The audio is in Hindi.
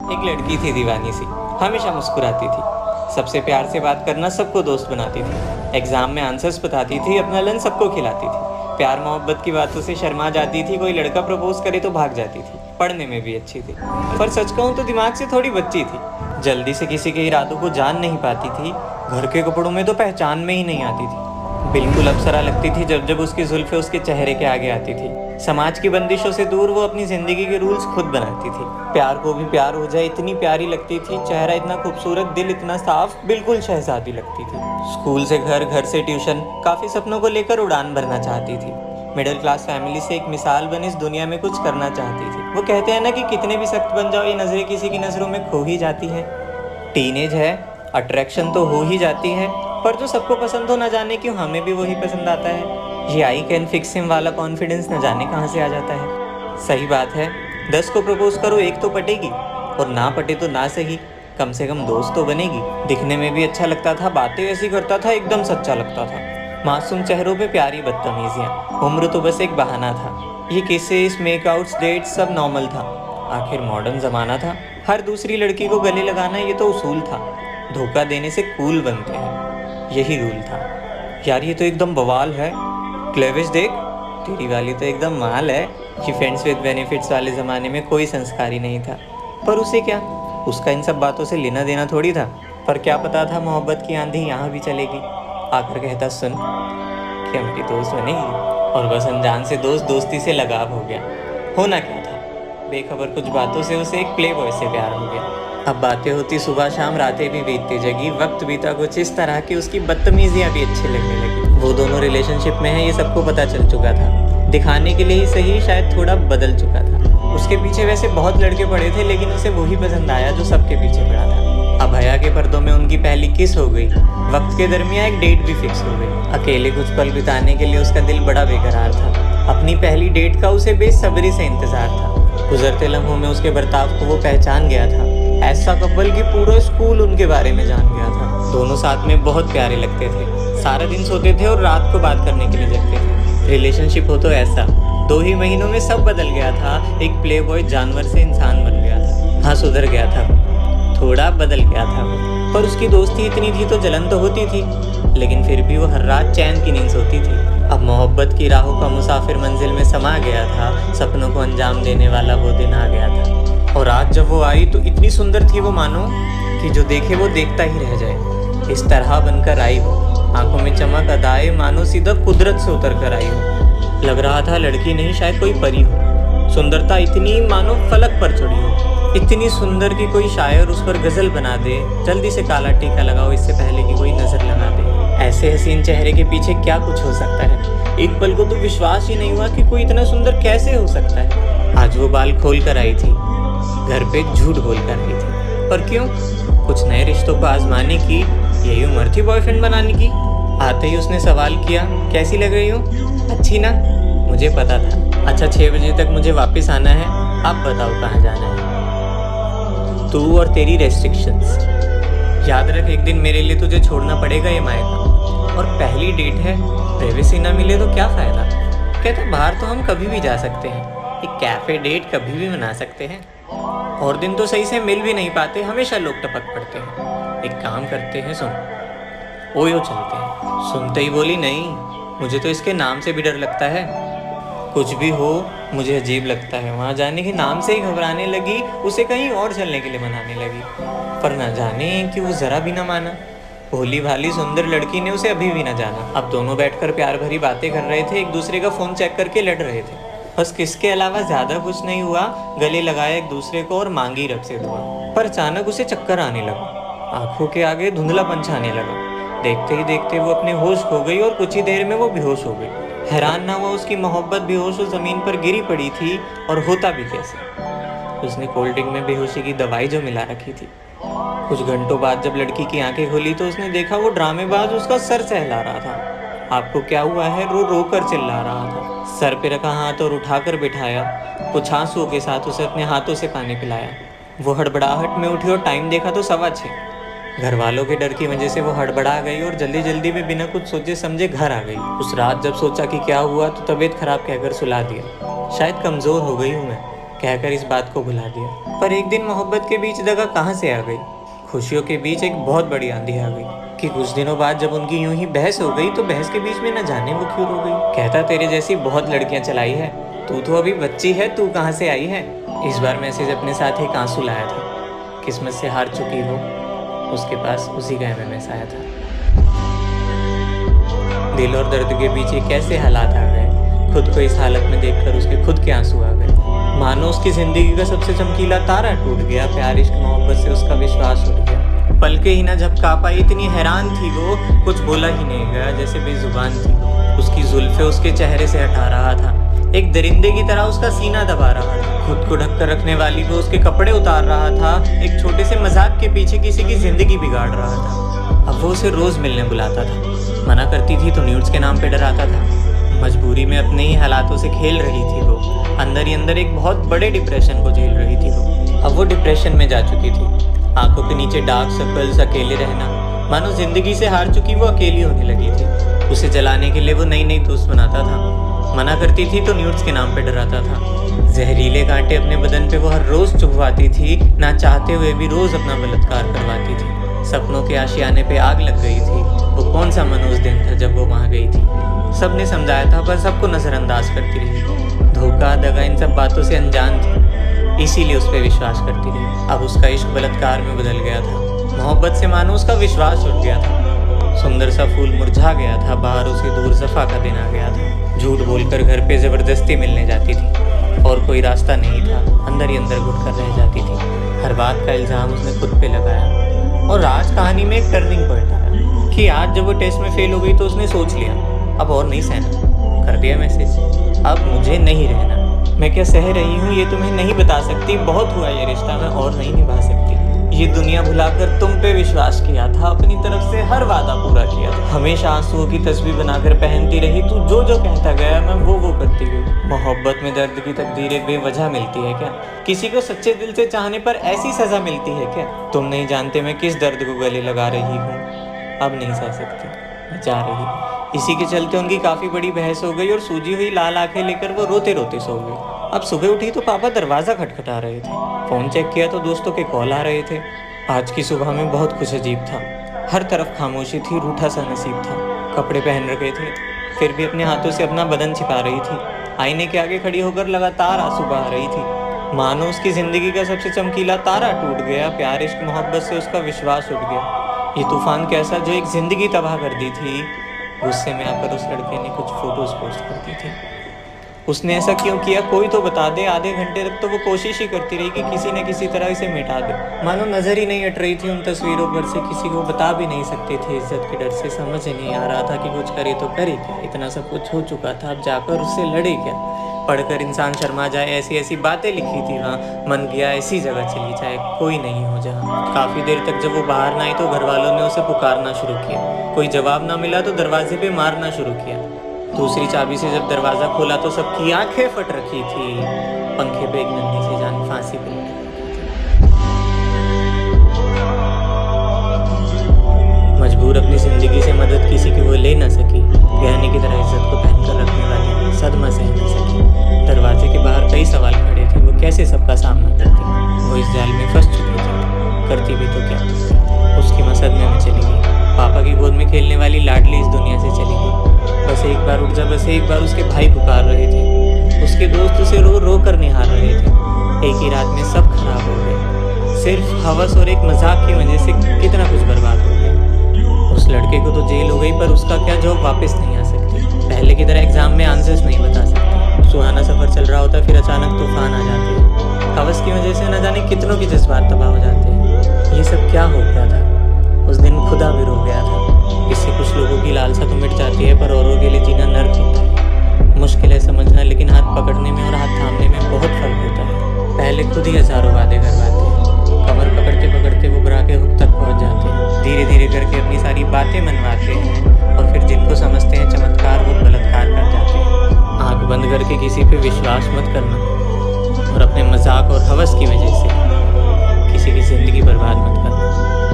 एक लड़की थी दीवानी सी, हमेशा मुस्कुराती थी, सबसे प्यार से बात करना, सबको दोस्त बनाती थी, एग्जाम में आंसर्स बताती थी, अपना लंच सबको खिलाती थी, प्यार मोहब्बत की बातों से शर्मा जाती थी, कोई लड़का प्रपोज करे तो भाग जाती थी, पढ़ने में भी अच्छी थी, पर सच कहूँ तो दिमाग से थोड़ी बच्ची थी, जल्दी से किसी के इरादों को जान नहीं पाती थी, घर के कपड़ों में तो पहचान में ही नहीं आती थी, बिल्कुल अप्सरा लगती थी जब जब उसकी जुल्फें उसके चेहरे के आगे आती थी। समाज की बंदिशों से दूर वो अपनी जिंदगी के रूल्स खुद बनाती थी। प्यार को भी प्यार हो जाए इतनी प्यारी लगती थी, चेहरा इतना खूबसूरत, दिल इतना साफ, बिल्कुल शहजादी लगती थी। स्कूल से घर, घर से ट्यूशन, काफी सपनों को लेकर उड़ान भरना चाहती थी। मिडिल क्लास फैमिली से एक मिसाल बन इस दुनिया में कुछ करना चाहती थी। वो कहते हैं ना कि कितने भी सख्त बन जाओ, ये नजरें किसी की नजरों में खो ही जाती है। टीनेज है, अट्रैक्शन तो हो ही जाती है, पर जो सबको पसंद हो, ना जाने क्यों हमें भी वही पसंद आता है। ये आई कैन फिक्स हिम वाला कॉन्फिडेंस न जाने कहाँ से आ जाता है। सही बात है, 10 को प्रपोज करो, एक तो पटेगी, और ना पटे तो ना सही, कम से कम दोस्त तो बनेगी। दिखने में भी अच्छा लगता था, बातें ऐसी करता था, एकदम सच्चा लगता था। मासूम चेहरों पे प्यारी बदतमीजियाँ, उम्र तो बस एक बहाना था। ये किसेस, मेकआउट्स, डेट्स सब नॉर्मल था। आखिर मॉडर्न जमाना था, हर दूसरी लड़की को गले लगाना ये तो उसूल था। धोखा देने से कूल बनते हैं, यही रूल था। यार ये तो एकदम बवाल है, क्लेविश देख, तेरी वाली तो एकदम माल है। कि फ्रेंड्स विद बेनिफिट्स वाले ज़माने में कोई संस्कार ही नहीं था, पर उसे क्या, उसका इन सब बातों से लेना देना थोड़ी था। पर क्या पता था मोहब्बत की आंधी यहाँ भी चलेगी। आकर कहता, सुन, क्या मेरी दोस्त बनेगी? और बस अनजान से दोस्त, दोस्ती से लगाव हो गया। होना क्या था, बेखबर कुछ बातों से उसे एक प्ले बॉय से प्यार हो गया। अब बातें होती सुबह शाम, रातें भी बीतती जगी, वक्त बीता कुछ इस तरह कि उसकी बदतमीजियाँ भी अच्छी लगने लगी। वो दोनों रिलेशनशिप में है, ये सबको पता चल चुका था। दिखाने के लिए ही सही, शायद थोड़ा बदल चुका था। उसके पीछे वैसे बहुत लड़के पड़े थे, लेकिन उसे वही पसंद आया जो सबके पीछे पड़ा था। अब हया के पर्दों में उनकी पहली किस हो गई, वक्त के दरमियान एक डेट भी फिक्स हो गई। अकेले कुछ पल बिताने के लिए उसका दिल बड़ा बेकरार था। अपनी पहली डेट का उसे बेसब्री से इंतजार था। गुजरते लम्हों में उसके बर्ताव को वो पहचान गया था। ऐसा कपल कि पूरा स्कूल उनके बारे में जान गया था। दोनों साथ में बहुत प्यारे लगते थे, सारा दिन सोते थे और रात को बात करने के लिए जगते थे। रिलेशनशिप हो तो ऐसा, 2 ही महीनों में सब बदल गया था। एक प्ले बॉय जानवर से इंसान बन गया था। हाँ, सुधर गया था, थोड़ा बदल गया था, पर उसकी दोस्ती इतनी थी तो जलन तो होती थी, लेकिन फिर भी वो हर रात चैन की नींद सोती थी। अब मोहब्बत की राहों का मुसाफिर मंजिल में समा गया था। सपनों को अंजाम देने वाला वो दिन आ गया था। और आज जब वो आई तो इतनी सुंदर थी वो, मानो कि जो देखे वो देखता ही रह जाए। इस तरह बनकर आई वो, आंखों में चमक अदाए, मानो सीधा कुदरत से उतर कर आई हो। लग रहा था लड़की नहीं, शायद कोई परी हो। सुंदरता इतनी मानो फलक पर चढ़ी हो, इतनी सुंदर कि कोई शायर उस पर गजल बना दे। जल्दी से काला टीका लगाओ इससे पहले कि कोई नजर लगा दे। ऐसे हसीन चेहरे के पीछे क्या कुछ हो सकता है। एक पल को तो विश्वास ही नहीं हुआ कि कोई इतना सुंदर कैसे हो सकता है। आज वो बाल खोल कर आई थी, घर पे झूठ बोल कर आई थी, पर क्यों? कुछ नए रिश्तों को आजमाने की यही उम्र थी बॉयफ्रेंड बनाने की। आते ही उसने सवाल किया, कैसी लग रही हूँ? अच्छी ना? मुझे पता था। अच्छा, 6 बजे तक मुझे वापस आना है, आप बताओ कहाँ जाना है? तू और तेरी रेस्ट्रिक्शंस। याद रख, एक दिन मेरे लिए तुझे छोड़ना पड़ेगा ये मायका। और पहली डेट है, प्राइवेसी ना मिले तो क्या फ़ायदा? कहता, बाहर तो हम कभी भी जा सकते हैं, एक कैफ़े डेट कभी भी मना सकते हैं। और दिन तो सही से मिल भी नहीं पाते, हमेशा लोग टपक पड़ते हैं। एक काम करते हैं, सुन, ओयो चलते हैं। सुनते ही बोली, नहीं, मुझे तो इसके नाम से भी डर लगता है। कुछ भी हो, मुझे अजीब लगता है। वहाँ जाने के नाम से ही घबराने लगी, उसे कहीं और चलने के लिए मनाने लगी। पर ना जाने कि वो ज़रा भी ना माना। भोली भाली सुंदर लड़की ने उसे अभी भी ना जाना। अब दोनों बैठकर प्यार भरी बातें कर रहे थे, एक दूसरे का फ़ोन चेक करके लड़ रहे थे। बस किसके अलावा ज़्यादा कुछ नहीं हुआ। गले लगाया एक दूसरे को और मांगी रब से दुआ। पर अचानक उसे चक्कर आने लगा, आंखों के आगे धुंधलापन छाने लगा। देखते ही देखते वो अपने होश खो गई और कुछ ही देर में वो बेहोश हो गई। हैरान ना हुआ, उसकी मोहब्बत बेहोश हो ज़मीन पर गिरी पड़ी थी। और होता भी कैसे? उसने कोल्ड ड्रिंक में बेहोशी की दवाई जो मिला रखी थी। कुछ घंटों बाद जब लड़की की आंखें खुली तो उसने देखा वो ड्रामेबाज उसका सर सहला रहा था। आपको क्या हुआ है? रो रो कर चिल्ला रहा था। सर पे रखा हाथ और उठाकर बिठाया। कुछ आंसुओं के साथ उसे अपने हाथों से पानी पिलाया। वो हड़बड़ाहट में उठी और टाइम देखा तो 6:15। घर वालों के डर की वजह से वो हड़बड़ा गई और जल्दी जल्दी में बिना कुछ सोचे समझे घर आ गई। उस रात जब सोचा कि क्या हुआ तो तबीयत खराब कहकर सुला दिया। शायद कमज़ोर हो गई हूँ मैं, कहकर इस बात को भुला दिया। पर एक दिन मोहब्बत के बीच दगा कहाँ से आ गई। खुशियों के बीच एक बहुत बड़ी आंधी आ गई कि कुछ दिनों बाद जब उनकी यूं ही बहस हो गई तो बहस के बीच में न जाने वो क्यों रो गई। कहता तेरे जैसी बहुत लड़कियां चलाई है, तू तो अभी बच्ची है, तू कहाँ से आई है। इस बार मैसेज अपने साथ एक आंसू लाया था। किस्मत से हार चुकी हो, उसके पास उसी का एमएमएस आया था। दिल और दर्द के बीच ये कैसे हालात आ गए। खुद को इस हालत में देखकर उसके खुद के आंसू आ गए। मानो उसकी जिंदगी का सबसे चमकीला तारा टूट गया। प्यार इश्क मोहब्बत से उसका विश्वास उठ गया। पलके ही ना झपका पाई, इतनी हैरान थी वो, कुछ बोला ही नहीं गया, जैसे बेजुबान थी। उसकी जुल्फे उसके चेहरे से हटा रहा था, एक दरिंदे की तरह उसका सीना दबा रहा था। खुद को ढककर रखने वाली वो उसके कपड़े उतार रहा था, एक छोटे से मजाक के पीछे किसी की जिंदगी बिगाड़ रहा था। अब वो उसे रोज मिलने बुलाता था, मना करती थी तो न्यूड्स के नाम पे डराता था। मजबूरी में अपने ही हालातों से खेल रही थी वो, अंदर ही अंदर एक बहुत बड़े डिप्रेशन को झेल रही थी वो। अब वो डिप्रेशन में जा चुकी थी। आंखों के नीचे डार्क सर्कल्स, अकेले रहना, मानो जिंदगी से हार चुकी वो अकेली होने लगी थी। उसे जलाने के लिए वो नई नई दोस्त बनाता था, मना करती थी तो न्यूड्स के नाम पे डराता था। जहरीले कांटे अपने बदन पे वो हर रोज चुभवाती थी, ना चाहते हुए भी रोज अपना बलात्कार करवाती थी। सपनों के आशियाने पे आग लग गई थी। वो कौन सा मनोज दिन था जब वो वहाँ गई थी। सबने समझाया था पर सबको नजरअंदाज करती रही। धोखा दगा इन सब बातों से अनजान थी, इसीलिए उस पर विश्वास करती रही। अब उसका इश्क बलात्कार में बदल गया था। मोहब्बत से मानो उसका विश्वास उठ गया था। सुंदर सा फूल मुरझा गया था, बाहर उसे दूर सफा का दिन आ गया था। झूठ बोलकर घर पे जबरदस्ती मिलने जाती थी और कोई रास्ता नहीं था, अंदर ही अंदर घुट कर रह जाती थी। हर बात का इल्जाम उसने खुद पे लगाया। और आज कहानी में एक टर्निंग पॉइंट आया कि आज जब वो टेस्ट में फेल हो गई तो उसने सोच लिया अब और नहीं सहना। कर दिया मैसेज, अब मुझे नहीं रहना। मैं क्या सह रही हूँ ये तुम्हें नहीं बता सकती। बहुत हुआ ये रिश्ता, मैं और नहीं निभा सकती। ये दुनिया भुलाकर तुम पे विश्वास किया था, अपनी तरफ से हर वादा पूरा किया था। हमेशा आंसुओं की तस्वीर बनाकर पहनती रही, तू जो जो कहता गया मैं वो करती गई। मोहब्बत में दर्द की तकदीरें बेवजह मिलती है क्या? किसी को सच्चे दिल से चाहने पर ऐसी सजा मिलती है क्या? तुम नहीं जानते मैं किस दर्द को गले लगा रही हूँ। अब नहीं सह सकती, मैं जा रही हूँ। इसी के चलते उनकी काफ़ी बड़ी बहस हो गई और सूजी हुई लाल आंखें लेकर वो रोते रोते सो गई। अब सुबह उठी तो पापा दरवाज़ा खटखटा रहे थे। फ़ोन चेक किया तो दोस्तों के कॉल आ रहे थे। आज की सुबह में बहुत कुछ अजीब था। हर तरफ खामोशी थी, रूठा सा नसीब था। कपड़े पहन रखे थे, फिर भी अपने हाथों से अपना बदन छिपा रही थी। आईने के आगे खड़ी होकर लगातार आंसू बहा रही थी। मानो उसकी ज़िंदगी का सबसे चमकीला तारा टूट गया। प्यार इश्क मोहब्बत से उसका विश्वास उठ गया। ये तूफान कैसा जो एक ज़िंदगी तबाह कर दी थी। गुस्से में आकर उस लड़के ने कुछ फ़ोटोज़ पोस्ट कर दी थी। उसने ऐसा क्यों किया कोई तो बता दे। आधे घंटे तक तो वो कोशिश ही करती रही कि किसी न किसी तरह इसे मिटा दे। मानो नज़र ही नहीं हट रही थी उन तस्वीरों पर से। किसी को बता भी नहीं सकते थे इज्जत के डर से। समझ ही नहीं आ रहा था कि कुछ करे तो करे क्या। इतना सब कुछ हो चुका था, अब जाकर उससे लड़े क्या। पढ़कर इंसान शर्मा जाए, ऐसी ऐसी बातें लिखी थी वहाँ। मन किया ऐसी जगह चली जाए, कोई नहीं हो जहाँ। काफ़ी देर तक जब वो बाहर ना आई तो घर वालों ने उसे पुकारना शुरू किया। कोई जवाब ना मिला तो दरवाजे पे मारना शुरू किया। दूसरी चाबी से जब दरवाज़ा खोला तो सबकी आंखें फट रखी थी। पंखे पे एक नन्ही सी जान फांसी पे मजबूर अपनी ज़िंदगी से मदद किसी की वो ले ना सकी। गहने की तरह इज्जत को पहनकर रखने वाली सदमा सह नहीं सकी। दरवाजे के बाहर कई सवाल खड़े थे, वो कैसे सबका सामना करती। वो इस जाल में फंस चुकी थी, करती भी तो क्या करती। उसकी मां सदमे में चली गई। पापा की गोद में खेलने वाली लाडली इस दुनिया से चली गई। बस एक बार उठ जा, बस एक बार उसके भाई पुकार रहे थे। उसके दोस्त उसे रो रो कर निहार रहे थे। एक ही रात में सब खराब हो गए। सिर्फ हवस और एक मजाक की वजह से कितना कुछ बर्बाद हो गया। उस लड़के को तो जेल हो गई, पर उसका क्या जॉब वापस नहीं आ सकती। पहले की तरह एग्जाम में आंसर्स नहीं बता सकती। सुहाना सफ़र चल रहा होता, फिर अचानक तूफान आ जाते हैं। हवस की वजह से न जाने कितनों के जज्बात तबाह हो जाते हैं। ये सब क्या हो गया था? उस दिन खुदा भी रो गया था। इससे कुछ लोगों की लालसा तो मिट जाती है, पर औरों के लिए जीना नर्क होता है। मुश्किल है समझना, लेकिन हाथ पकड़ने में और हाथ थामने में बहुत फर्क होता है। पहले खुद ही हजारों वादे करवाते हैं, कमर पकड़ते पकड़ते वो बुरा के हुक तक पहुंच जाते हैं। धीरे धीरे करके अपनी सारी बातें मनवाते हैं और फिर जिनको समझते हैं चमत्कार वो बलात्कार कर जाते हैं। आँख बंद करके किसी पे विश्वास मत करना और अपने मजाक और हवस की वजह से किसी की ज़िंदगी बर्बाद मत करना।